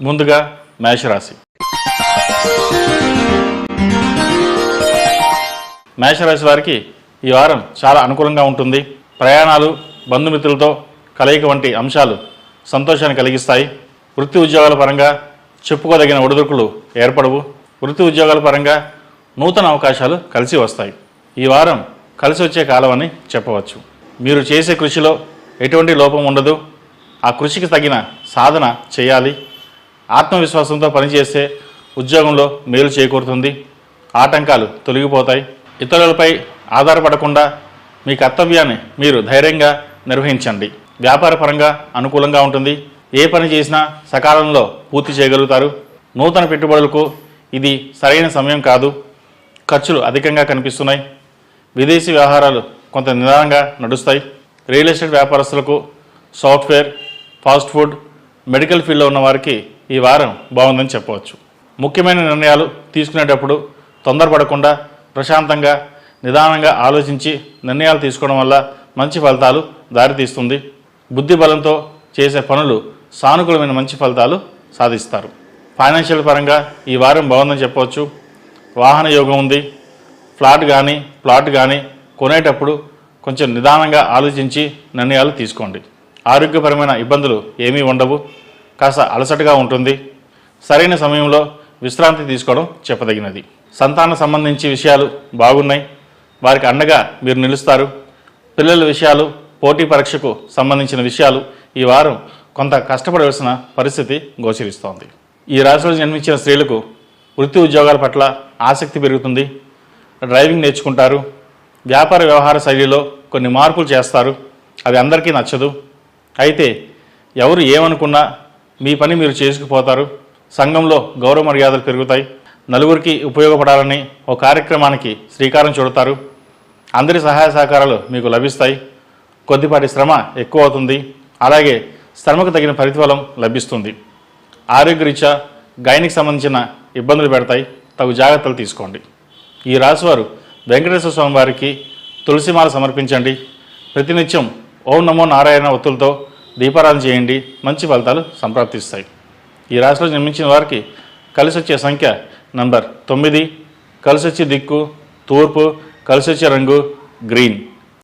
ముందుగా మేషరాశి. మేషరాశి వారికి ఈ వారం చాలా అనుకూలంగా ఉంటుంది. ప్రయాణాలు, బంధుమిత్రులతో కలయిక వంటి అంశాలు సంతోషాన్ని కలిగిస్తాయి. వృత్తి ఉద్యోగాల పరంగా చెప్పుకోదగిన ఒడిదుడుకులు ఏర్పడవు. వృత్తి ఉద్యోగాల పరంగా నూతన అవకాశాలు కలిసి వస్తాయి. ఈ వారం కలిసి వచ్చే కాలం అని చెప్పవచ్చు. మీరు చేసే కృషిలో ఎటువంటి లోపం ఉండదు. ఆ కృషికి తగిన సాధన చేయాలి. ఆత్మవిశ్వాసంతో పనిచేస్తే ఉద్యోగంలో మేలు చేకూరుతుంది. ఆటంకాలు తొలగిపోతాయి. ఇతరులపై ఆధారపడకుండా మీ కర్తవ్యాన్ని మీరు ధైర్యంగా నిర్వహించండి. వ్యాపారపరంగా అనుకూలంగా ఉంటుంది. ఏ పని చేసినా సకాలంలో పూర్తి చేయగలుగుతారు. నూతన పెట్టుబడులకు ఇది సరైన సమయం కాదు. ఖర్చులు అధికంగా కనిపిస్తున్నాయి. విదేశీ వ్యవహారాలు కొంత నిదానంగా నడుస్తాయి. రియల్ ఎస్టేట్ వ్యాపారస్తులకు, సాఫ్ట్వేర్, ఫాస్ట్ ఫుడ్, మెడికల్ ఫీల్డ్లో ఉన్న వారికి ఈ వారం బాగుందని చెప్పవచ్చు. ముఖ్యమైన నిర్ణయాలు తీసుకునేటప్పుడు తొందరపడకుండా ప్రశాంతంగా నిదానంగా ఆలోచించి నిర్ణయాలు తీసుకోవడం వల్ల మంచి ఫలితాలు దారితీస్తుంది. బుద్ధి బలంతో చేసే పనులు సానుకూలమైన మంచి ఫలితాలు సాధిస్తారు. ఫైనాన్షియల్ పరంగా ఈ వారం బాగుందని చెప్పవచ్చు. వాహన యోగం ఉంది. ప్లాట్ కానీ కొనేటప్పుడు కొంచెం నిదానంగా ఆలోచించి నిర్ణయాలు తీసుకోండి. ఆరోగ్యపరమైన ఇబ్బందులు ఏమీ ఉండవు. కాస్త అలసటగా ఉంటుంది. సరైన సమయంలో విశ్రాంతి తీసుకోవడం చెప్పదగినది. సంతాన సంబంధించి విషయాలు బాగున్నాయి. వారికి అండగా మీరు నిలుస్తారు. పిల్లల విషయాలు, పోటీ పరీక్షకు సంబంధించిన విషయాలు ఈ వారం కొంత కష్టపడవలసిన పరిస్థితి గోచరిస్తోంది. ఈ రాశిలో జన్మించిన స్త్రీలకు వృత్తి ఉద్యోగాల పట్ల ఆసక్తి పెరుగుతుంది. డ్రైవింగ్ నేర్చుకుంటారు. వ్యాపార వ్యవహార శైలిలో కొన్ని మార్పులు చేస్తారు. అవి అందరికీ నచ్చదు. అయితే ఎవరు ఏమనుకున్నా మీ పని మీరు చేసుకుపోతారు. సంఘంలో గౌరవ మర్యాదలు పెరుగుతాయి. నలుగురికి ఉపయోగపడాలని ఒక కార్యక్రమానికి శ్రీకారం చుడతారు. అందరి సహాయ సహకారాలు మీకు లభిస్తాయి. కొద్దిపాటి శ్రమ ఎక్కువ అవుతుంది. అలాగే శ్రమకు తగిన ప్రతిఫలం లభిస్తుంది. ఆరోగ్యరీత్యా గైనికి సంబంధించిన ఇబ్బందులు పెడతాయి. తగు జాగ్రత్తలు తీసుకోండి. ఈ రాశివారు వెంకటేశ్వర స్వామి వారికి తులసిమాల సమర్పించండి. ప్రతినిత్యం ఓం నమో నారాయణ ఒత్తులతో దీపారాధన చేయండి. మంచి ఫలితాలు సంప్రాప్తిస్తాయి. ఈ రాశిలో జన్మించిన వారికి కలిసి వచ్చే సంఖ్య నంబర్ 9, కలిసి వచ్చే దిక్కు తూర్పు, కలిసి వచ్చే రంగు గ్రీన్.